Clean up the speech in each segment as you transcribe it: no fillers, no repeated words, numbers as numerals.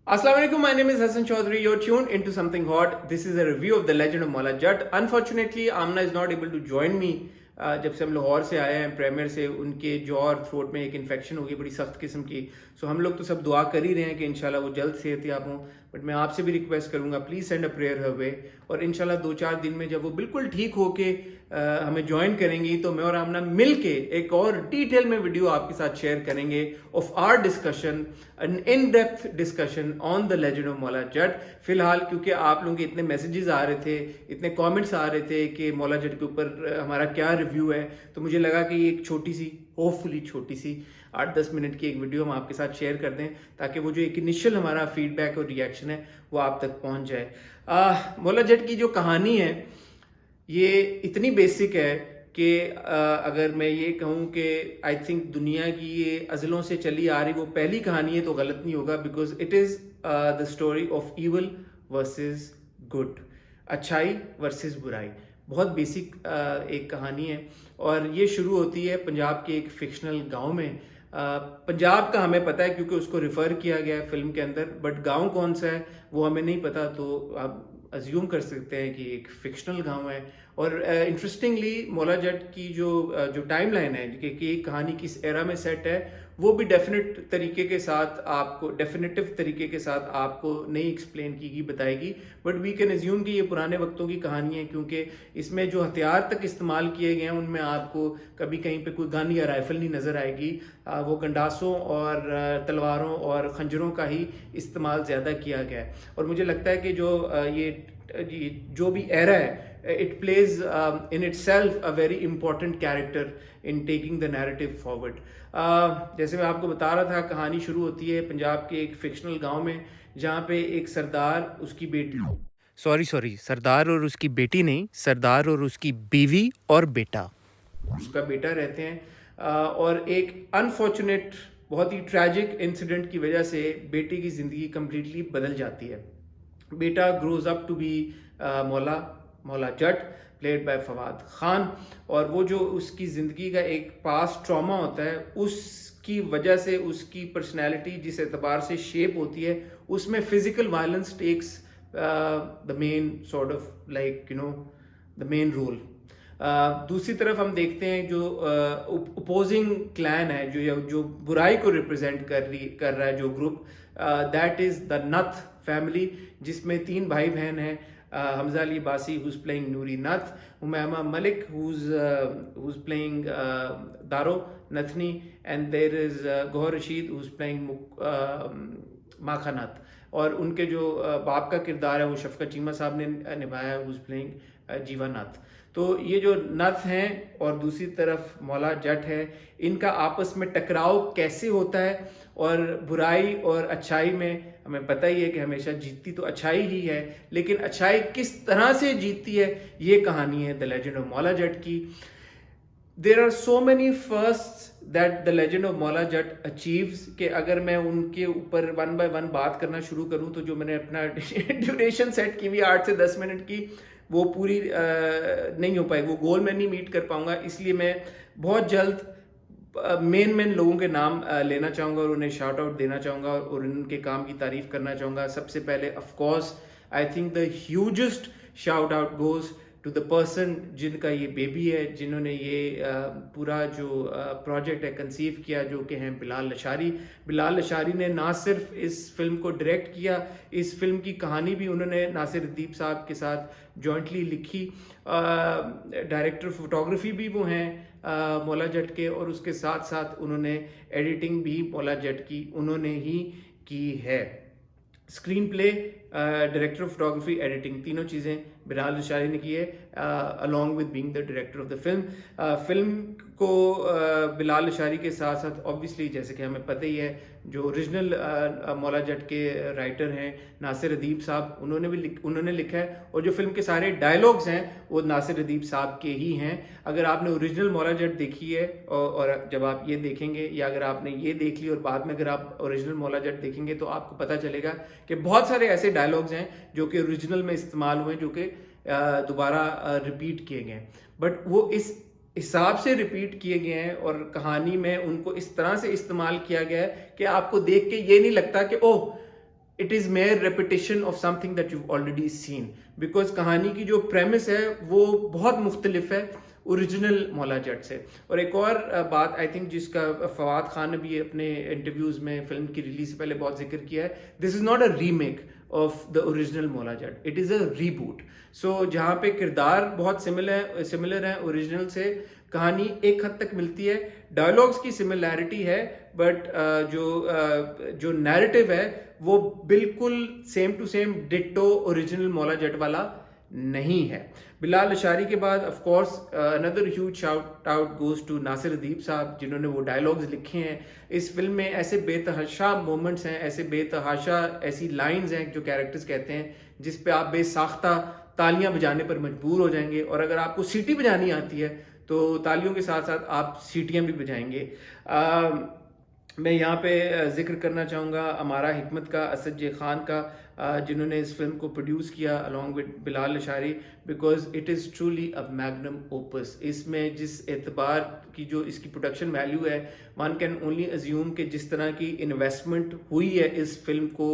Assalamu alaikum, my name is Hassan Chaudhary. You're tuned into something hot. This is a review of The Legend of Maula Jatt. Unfortunately, Amna is not able to join me. जब से हम लाहौर से आए हैं premiere से, उनके jaw और throat में एक इन्फेक्शन हो गई बड़ी सख्त किस्म की। सो हम लोग तो सब दुआ कर ही रहे हैं कि इंशाल्लाह वो जल्द सेहतयाब हों। बट मैं आपसे भी रिक्वेस्ट करूंगा, प्लीज़ सेंड अ प्रेयर हर वे। और इंशाल्लाह 2-4 दिन में जब वो बिल्कुल ठीक होके हमें ज्वाइन करेंगी तो मैं और आमना मिल के एक और डिटेल में वीडियो आपके साथ शेयर करेंगे of our discussion, an in depth discussion on the legend of Maula Jatt. फिलहाल क्योंकि आप लोगों के इतने मैसेजेस आ रहे थे, इतने कमेंट्स आ रहे थे कि मौला जट के ऊपर हमारा क्या रिव्यू है, तो मुझे लगा कि एक छोटी सी, होपफुली छोटी सी 8-10 मिनट की एक वीडियो हम आपके साथ शेयर कर दें, ताकि वो जो एक इनिशियल हमारा फीडबैक और रिएक्शन है वो आप तक पहुंच जाए। मौला जट की जो कहानी है ये इतनी बेसिक है कि अगर मैं ये कहूँ कि आई थिंक दुनिया की ये अज़लों से चली आ रही वो पहली कहानी है तो गलत नहीं होगा, because it is the story of evil versus good, अच्छाई वर्सेस बुराई। बहुत बेसिक एक कहानी है और ये शुरू होती है पंजाब के एक फिक्शनल गांव में। पंजाब का हमें पता है क्योंकि उसको रिफ़र किया गया है फिल्म के अंदर, बट गांव कौन सा है वो हमें नहीं पता, तो आप अज्यूम कर सकते हैं कि एक फिक्शनल गांव है। और इंटरेस्टिंगली मौला जट की जो टाइम लाइन है कि कहानी किस एरा में सेट है वो भी डेफिनेटिव तरीके के साथ आपको नहीं एक्सप्लेन की बताएगी, बट वी कैन एज्यूम कि ये पुराने वक्तों की कहानी है, क्योंकि इसमें जो हथियार तक इस्तेमाल किए गए हैं उनमें आपको कभी कहीं पे कोई गन या राइफल नहीं नज़र आएगी। वो गंडासों और तलवारों और खंजरों का ही इस्तेमाल ज़्यादा किया गया है। और मुझे लगता है कि जो भी एरा है, it plays in itself a very important character in taking the narrative forward. जैसे मैं आपको बता रहा था, कहानी शुरू होती है पंजाब के एक फिक्शनल गांव में, जहाँ पे एक सरदार, उसकी बेटी, सॉरी सरदार और उसकी बेटी नहीं, सरदार और उसकी बीवी और बेटा, उसका बेटा रहते हैं। और एक अनफॉर्चुनेट, बहुत ही ट्रैजिक इंसिडेंट की वजह से बेटी की ज़िंदगी कम्प्लीटली बदल जाती है। बेटा grows up to be Maula Jatt, played by Fawad Khan. और वो जो उसकी ज़िंदगी का एक पास्ट ट्रॉमा होता है, उसकी वजह से उसकी पर्सनैलिटी जिस एतबार से शेप होती है, उसमें physical violence takes the main sort of like the main role. दूसरी तरफ हम देखते हैं जो अपोजिंग क्लैन है, जो बुराई को रिप्रेजेंट कर रहा है जो ग्रुप, दैट इज़ द नथ फैमिली, जिसमें 3 भाई बहन हैं। Hamza Ali Basi, who's playing Noori Nath, Umayma Malik, who's playing Daro Nathni, and there is Gohar Rashid, who's playing Makha Nath। और उनके जो बाप का किरदार है वो शफकत चीमा साहब ने निभाया है, who's playing जीवा नाथ। तो ये जो नथ हैं और दूसरी तरफ मौला जट है, इनका आपस में टकराव कैसे होता है, और बुराई और अच्छाई में हमें पता ही है कि हमेशा जीतती तो अच्छाई ही है, लेकिन अच्छाई किस तरह से जीतती है, ये कहानी है the legend of Maula Jatt की। There are so many firsts that the legend of Maula Jatt achieves, कि अगर मैं उनके ऊपर 1 by 1 बात करना शुरू करूं तो जो मैंने अपना ड्यूरेशन सेट की हुई 8 से 10 मिनट की, वो पूरी नहीं हो पाएगी, वो गोल मैं नहीं मीट कर पाऊंगा। इसलिए मैं बहुत जल्द मेन लोगों के नाम लेना चाहूँगा और उन्हें शाउट आउट देना चाहूँगा और उनके काम की तारीफ करना चाहूँगा। सबसे पहले of course I think the hugest shout out goes to the person जिनका ये बेबी है, जिन्होंने ये पूरा जो प्रोजेक्ट है कंसीव किया, जो कि हैं बिलाल लशारी। बिलाल लशारी ने ना सिर्फ इस फिल्म को डायरेक्ट किया, इस फिल्म की कहानी भी उन्होंने नासिर अदीब साहब के साथ जॉइंटली लिखी। डायरेक्टर फोटोग्राफी भी वो हैं मौला जट के, और उसके साथ साथ उन्होंने एडिटिंग भी मौला जट की उन्होंने ही की है। Screen play, director of photography, editing, तीनों चीज़ें बिलाल लशारी ने की है, along with being the director of the film. Film को बिलाल लशारी के साथ साथ ऑब्वियसली, जैसे कि हमें पता ही है, जो ओरिजिनल मौला जट के राइटर हैं नासिर अदीब साहब, उन्होंने लिखा है, और जो फिल्म के सारे डायलॉग्स हैं वो नासिर अदीब साहब के ही हैं। अगर आपने ओरिजिनल मौला जट देखी है और जब आप ये देखेंगे, या अगर आपने ये देख ली और बाद में अगर आप ओरिजिनल मौला जट देखेंगे, तो आपको पता चलेगा कि बहुत सारे ऐसे डायलॉग्स हैं जो कि ओरिजिनल में इस्तेमाल हुए, जो कि दोबारा रिपीट किए गए, बट वो इस हिसाब से रिपीट किए गए हैं और कहानी में उनको इस तरह से इस्तेमाल किया गया है कि आपको देख के ये नहीं लगता कि oh it is mayor repetition of something that you already seen, because कहानी की जो प्रेमिस है वो बहुत मुख्तलिफ है ओरिजिनल मौला जट से। और एक और बात आई थिंक जिसका फवाद खान ने भी अपने इंटरव्यूज में फिल्म की रिलीज से पहले बहुत जिक्र किया है, this is not a remake of the original Maula Jatt, it is a reboot. सो जहाँ पे किरदार बहुत सिमिलर हैं ओरिजिनल से, कहानी एक हद तक मिलती है, डायलॉग्स की सिमिलैरिटी है, बट जो नैरेटिव है वो बिल्कुल same to same ditto original Maula Jatt वाला नहीं है। बिलाल अशारी के बाद of course another huge shout out goes to Nasir Adeeb sahab, जिन्होंने वो डायलॉग्स लिखे हैं। इस फिल्म में ऐसे बेतहाशा मोमेंट्स हैं, ऐसे बेतहाशा ऐसी लाइंस हैं जो कैरेक्टर्स कहते हैं, जिस पे आप बेसाख्ता तालियां बजाने पर मजबूर हो जाएंगे, और अगर आपको सीटी बजानी आती है तो तालियों के साथ साथ आप सीटियां भी बजाएंगे। मैं यहाँ पे जिक्र करना चाहूँगा अमारा हिकमत का, असद जे खान का, जिन्होंने इस फिल्म को प्रोड्यूस किया along with Bilal Lashari, because it is truly a magnum opus. इसमें जिस एतबार की जो इसकी प्रोडक्शन वैल्यू है, वन कैन ओनली अज्यूम कि जिस तरह की इन्वेस्टमेंट हुई है इस फिल्म को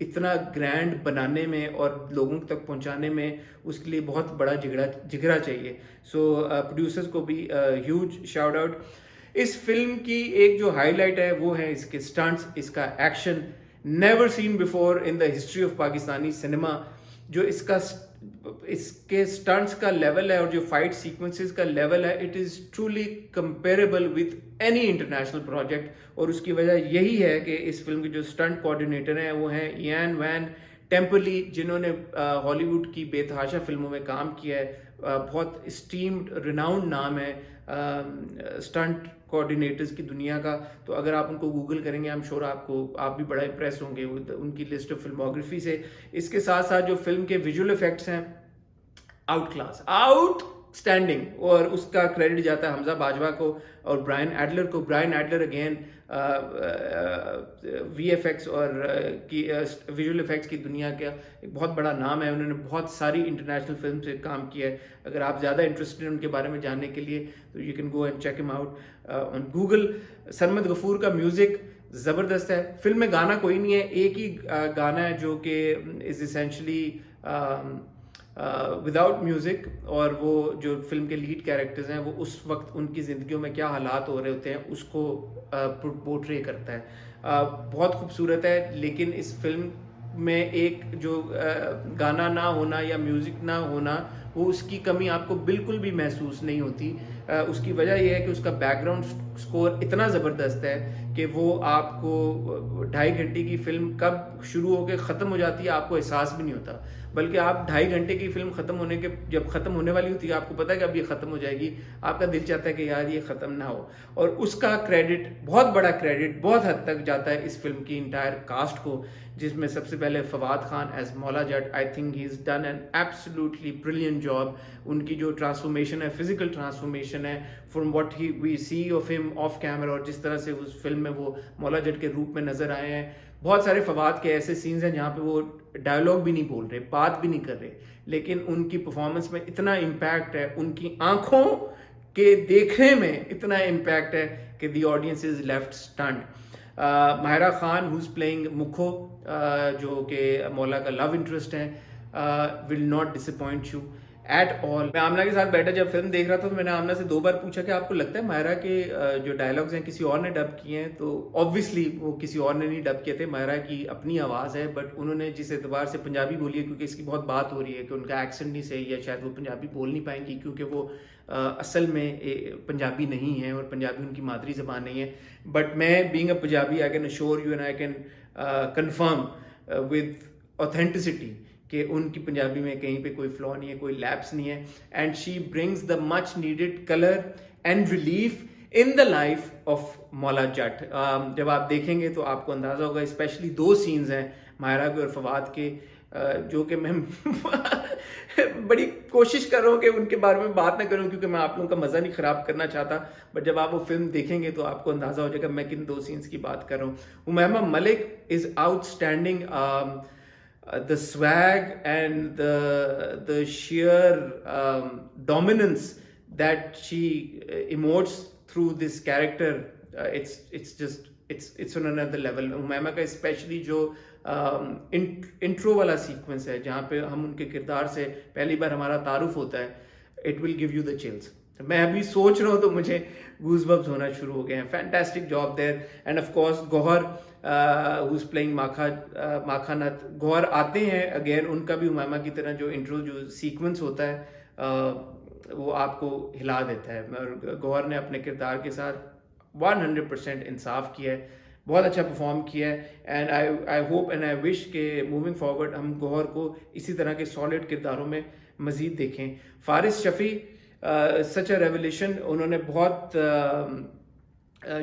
इतना ग्रैंड बनाने में और लोगों तक पहुंचाने में, उसके लिए बहुत बड़ा जिगरा चाहिए। सो प्रोड्यूसर्स को भी ह्यूज शाउट आउट। इस फिल्म की एक जो हाईलाइट है वो है इसके स्टंट्स, इसका action, never seen before in the history of Pakistani cinema. जो इसके स्टंट्स का लेवल है और जो फाइट सीक्वेंसेस का लेवल है, it is truly comparable with any international project. और उसकी वजह यही है कि इस फिल्म के जो स्टंट कोऑर्डिनेटर हैं वो हैं इयान वैन टेम्पली, जिन्होंने हॉलीवुड की बेतहाशा फिल्मों में काम किया है। बहुत स्टीम्ड रिनाउंड नाम है स्टंट कोऑर्डिनेटर्स की दुनिया का। तो अगर आप उनको गूगल करेंगे, आई एम श्योर आप भी बड़ा इंप्रेस होंगे उनकी लिस्ट ऑफ फिल्मोग्राफी से। इसके साथ साथ जो फिल्म के विजुअल इफेक्ट्स हैं, आउट क्लास, आउटस्टैंडिंग, और उसका क्रेडिट जाता है हमजा बाजवा को और ब्रायन एडलर को। ब्रायन एडलर अगेन वीएफएक्स और की विजुअल इफेक्ट्स की दुनिया का एक बहुत बड़ा नाम है, उन्होंने बहुत सारी इंटरनेशनल फिल्म से काम किया है। अगर आप ज़्यादा इंटरेस्टेड हैं उनके बारे में जानने के लिए तो you can go and check him out on Google. Sarmad Ghafoor का म्यूज़िक ज़बरदस्त है। फिल्म में गाना कोई नहीं है, एक ही गाना है जो कि इज़ इसेंशली विदाउट म्यूज़िक, और वो जो फिल्म के लीड कैरेक्टर्स हैं वो उस वक्त उनकी ज़िंदगियों में क्या हालात हो रहे होते हैं उसको पोर्ट्रे करता है। बहुत खूबसूरत है। लेकिन इस फिल्म में एक जो गाना ना होना या म्यूज़िक ना होना, वो उसकी कमी आपको बिल्कुल भी महसूस नहीं होती। उसकी वजह यह है कि उसका बैकग्राउंड स्कोर इतना ज़बरदस्त है कि वो आपको 2.5 घंटे की फिल्म कब शुरू होकर ख़त्म हो जाती है आपको एहसास भी नहीं होता, बल्कि आप 2.5 घंटे की फिल्म जब ख़त्म होने वाली होती है आपको पता है कि अब ये ख़त्म हो जाएगी, आपका दिल चाहता है कि यार ये ख़त्म ना हो। और उसका क्रेडिट, बहुत बड़ा क्रेडिट, बहुत हद तक जाता है इस फिल्म की इंटायर कास्ट को, जिसमें सबसे पहले Fawad Khan as Maula Jatt, I think he is done an absolutely brilliant job. उनकी जो ट्रांसफॉर्मेशन है, फिजिकल ट्रांसफॉर्मेशन है, from what we see of him off camera, और जिस तरह से उस फिल्म में वो मौला जट के रूप में नजर आए हैं। बहुत सारे फवाद के ऐसे सीन्स हैं जहाँ पे वो डायलॉग भी नहीं बोल रहे, बात भी नहीं कर रहे, लेकिन उनकी परफॉर्मेंस में इतना इम्पैक्ट है, उनकी आंखों के देखने में इतना इम्पैक्ट है कि the audience is left stunned. Mahira Khan who is playing Mukkho, जो कि मौला का लव इंटरेस्ट है, will not disappoint you at all. मैं आमना के साथ बैठा जब फिल्म देख रहा था तो मैंने आमना से 2 बार पूछा कि आपको लगता है माहिरा के जो डायलॉग्स हैं किसी और ने डब किए हैं, तो ऑब्वियसली वो किसी और ने नहीं डब किए थे, माहिरा की अपनी आवाज़ है। बट उन्होंने जिस एतबार से पंजाबी बोली है, क्योंकि इसकी बहुत बात हो रही है कि उनका एक्सेंट नहीं सही है, शायद वो पंजाबी बोल नहीं पाएंगी क्योंकि वो असल में पंजाबी नहीं है और पंजाबी उनकी मादरी ज़बान नहीं है। बट मैं being a Punjabi, I can assure you and I can confirm with authenticity कि उनकी पंजाबी में कहीं पे कोई फ्लॉ नहीं है, कोई लैप्स नहीं है। And she brings the much needed colour and relief in the life of Maula जट। जब आप देखेंगे तो आपको अंदाज़ा होगा, स्पेशली 2 सीन्स हैं माहिरा के और फवाद के, जो कि मैं बड़ी कोशिश कर रहा हूँ कि उनके बारे में बात ना करूँ क्योंकि मैं आप लोगों का मज़ा नहीं ख़राब करना चाहता। बट जब आप वो फिल्म देखेंगे तो आपको अंदाज़ा हो जाएगा मैं किन 2 सीन्स की बात कर रहा हूँ। Humaima Malik is outstanding. The swag and the sheer dominance that she emotes through this character, it's on another level. Umaima का स्पेशली जो इंट्रो वाला सीक्वेंस है जहाँ पे हम उनके किरदार से पहली बार हमारा तारुफ होता है, it will give you the chills. मैं अभी सोच रहा हूँ तो मुझे गूजबम्स होना शुरू हो गए हैं। Fantastic job there. And of course Gohar who is playing Makha Natt, Gohar आते हैं अगेन, उनका भी उमामा की तरह जो इंट्रो जो सीक्वेंस होता है वो आपको हिला देता है। और गौहर ने अपने किरदार के साथ 100% इंसाफ किया है, बहुत अच्छा परफॉर्म किया है। And I hope and I wish के मूविंग फॉरवर्ड हम गौहर को इसी तरह के सॉलिड किरदारों में मजीद देखें। फारिस शफी सच अ रेवोल्यूशन, उन्होंने बहुत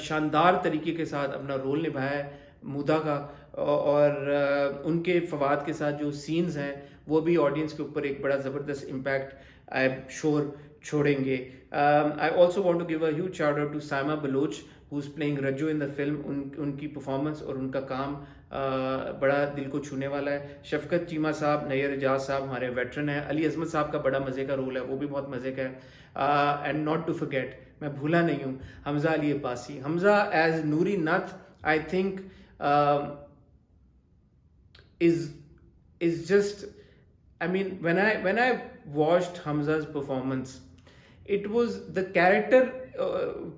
शानदार तरीके के साथ अपना रोल निभाया है मुदा का, और उनके फवाद के साथ जो सीन्स हैं वो भी ऑडियंस के ऊपर एक बड़ा ज़बरदस्त इम्पैक्ट आई एम श्योर छोड़ेंगे। I also want to give a huge shout out to Saima Baloch who is playing Rajjo in the film. उनकी परफॉर्मेंस और उनका काम बड़ा दिल को छूने वाला है। शफकत चीमा साहब, नैयर एजाज साहब हमारे वेटरन हैं। अली अजमत साहब का बड़ा मज़े का रोल है, वो भी बहुत मज़े का है। एंड नॉट टू फॉरगेट, मैं भूला नहीं हूँ, हमजा अली अब्बासी। हमजा एज नूरी नथ I think is just, I mean, when I watched Hamza's performance, it was the character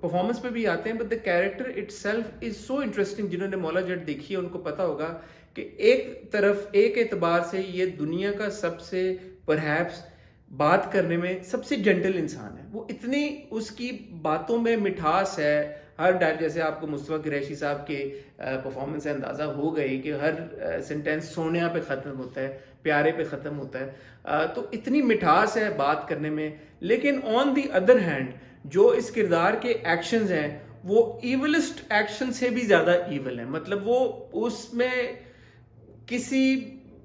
performance पे भी आते हैं, but the character itself is so interesting। जिन्होंने मौला जट देखी है उनको पता होगा कि एक तरफ एक एतबार से ये दुनिया का सबसे परहैप्स बात करने में सबसे जेंटल इंसान है। वो इतनी उसकी बातों में मिठास है, हर डायलॉग, जैसे आपको मुस्तफा कुरैशी साहब के परफॉर्मेंस से अंदाज़ा हो गई कि हर सेंटेंस सोनिया पे ख़त्म होता है, प्यारे पे ख़त्म होता है। तो इतनी मिठास है बात करने में। लेकिन ऑन दी अदर हैंड जो इस किरदार के एक्शंस हैं वो ईवलिस्ट एक्शन से भी ज़्यादा ईवल है। मतलब वो उसमें किसी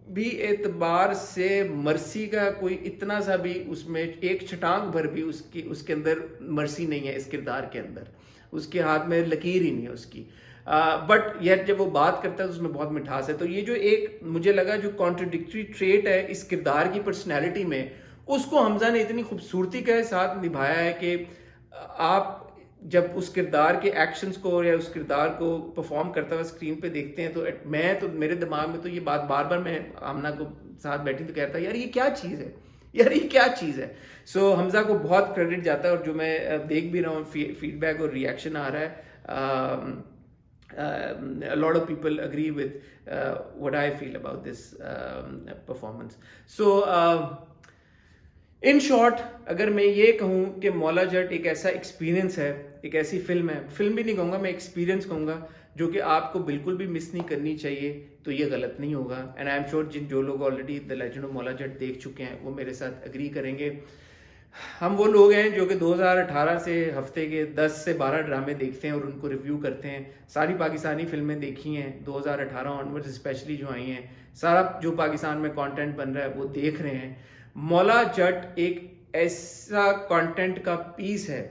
भी एतबार से मर्सी का कोई इतना सा भी उसमें एक छटांग भर भी उसके अंदर मर्सी नहीं है। इस किरदार के अंदर उसके हाथ में लकीर ही नहीं है उसकी। बट यह जब वो बात करता है तो उसमें बहुत मिठास है। तो ये जो एक मुझे लगा जो कॉन्ट्रडिक्टरी ट्रेट है इस किरदार की पर्सनैलिटी में, उसको हमजा ने इतनी खूबसूरती के साथ निभाया है कि आप जब उस किरदार के एक्शंस को या उस किरदार को परफॉर्म करता हुआ स्क्रीन पे देखते हैं तो मेरे दिमाग में तो ये बात बार बार, मैं आमना को साथ बैठी तो कहता यार ये क्या चीज़ है, यार ये क्या चीज़ है। सो हमजा को बहुत क्रेडिट जाता है। और जो मैं देख भी रहा हूँ फीडबैक और रिएक्शन आ रहा है, a lot of people agree with what I feel about this performance. So in short, अगर मैं ये कहूँ कि मौला जट एक ऐसा एक्सपीरियंस है, एक ऐसी फिल्म है, फिल्म भी नहीं कहूँगा मैं, एक्सपीरियंस कहूँगा, जो कि आपको बिल्कुल भी मिस नहीं करनी चाहिए, तो ये गलत नहीं होगा। एंड आई एम श्योर जो लोग already the legend of Maula जट देख चुके हैं वो मेरे साथ एग्री करेंगे। हम वो लोग हैं जो कि 2018 से हफ्ते के 10 से 12 ड्रामे देखते हैं और उनको रिव्यू करते हैं। सारी पाकिस्तानी फिल्में देखी हैं 2018 ऑनवर्ड्स स्पेशली जो आई हैं, सारा जो पाकिस्तान में कंटेंट बन रहा है वो देख रहे हैं। मौला जट एक ऐसा कंटेंट का पीस है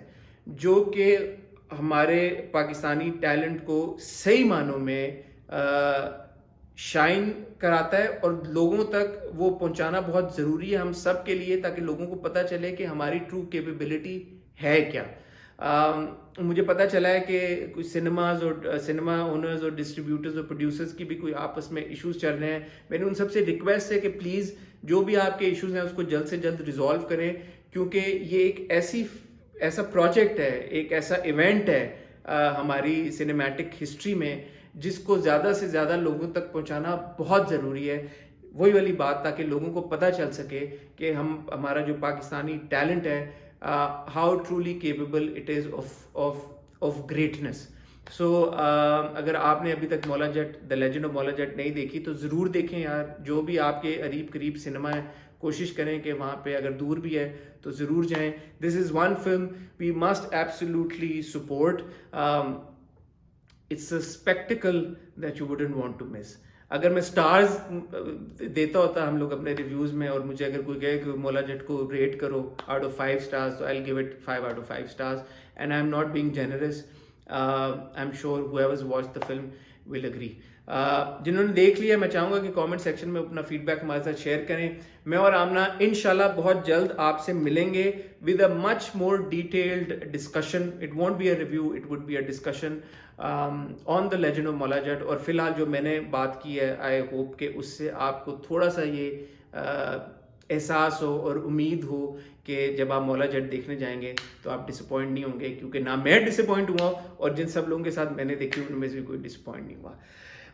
जो कि हमारे पाकिस्तानी टैलेंट को सही मानों में शाइन कराता है और लोगों तक वो पहुंचाना बहुत ज़रूरी है हम सब के लिए, ताकि लोगों को पता चले कि हमारी ट्रू कैपेबिलिटी है क्या। मुझे पता चला है कि कुछ सिनेमा ओनर्स और डिस्ट्रीब्यूटर्स और प्रोड्यूसर्स की भी कोई आपस में इश्यूज चल रहे हैं। मैंने उन सबसे रिक्वेस्ट है कि प्लीज़ जो भी आपके इश्यूज हैं उसको जल्द से जल्द रिजॉल्व करें, क्योंकि ये एक ऐसा प्रोजेक्ट है, एक ऐसा इवेंट है हमारी सिनेमैटिक हिस्ट्री में जिसको ज़्यादा से ज़्यादा लोगों तक पहुंचाना बहुत ज़रूरी है। वही वाली बात, ताकि लोगों को पता चल सके कि हमारा जो पाकिस्तानी टैलेंट है how truly capable it is of greatness. So अगर आपने अभी तक Maula Jatt the legend of Maula जट नहीं देखी तो ज़रूर देखें यार। जो भी आपके करीब सिनेमा है कोशिश करें कि वहाँ पे अगर दूर भी है तो ज़रूर जाएं। This is one film we must absolutely support. It's a spectacle that you wouldn't want to miss. अगर मैं स्टार्स देता होता हम लोग अपने रिव्यूज़ में, और मुझे अगर कोई कहे कि मौला जट को रेट करो आउट ऑफ 5 स्टार्स, तो I will give it 5 out of 5 stars. And I am not being generous, I am sure whoever's watched the film will agree. जिन्होंने देख लिया, मैं चाहूँगा कि कमेंट सेक्शन में अपना फीडबैक हमारे साथ शेयर करें। मैं और आमना इंशाल्लाह बहुत जल्द आपसे मिलेंगे with a much more detailed discussion. It won't be a review, it would be a discussion on the legend of Maula जट। और फिलहाल जो मैंने बात की है, आई होप कि उससे आपको थोड़ा सा ये एहसास हो और उम्मीद हो कि जब आप मौला जट देखने जाएंगे तो आप डिसअपॉइंट नहीं होंगे, क्योंकि ना मैं डिसअपॉइंट हुआ और जिन सब लोगों के साथ मैंने देखी उनमें से कोई डिसअपॉइंट नहीं हुआ।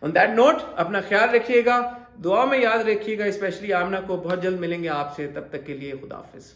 ऑन दैट नोट, अपना ख्याल रखिएगा, दुआ में याद रखिएगा, स्पेशली आमना को। बहुत जल्द मिलेंगे आपसे, तब तक के लिए खुदा हाफिज।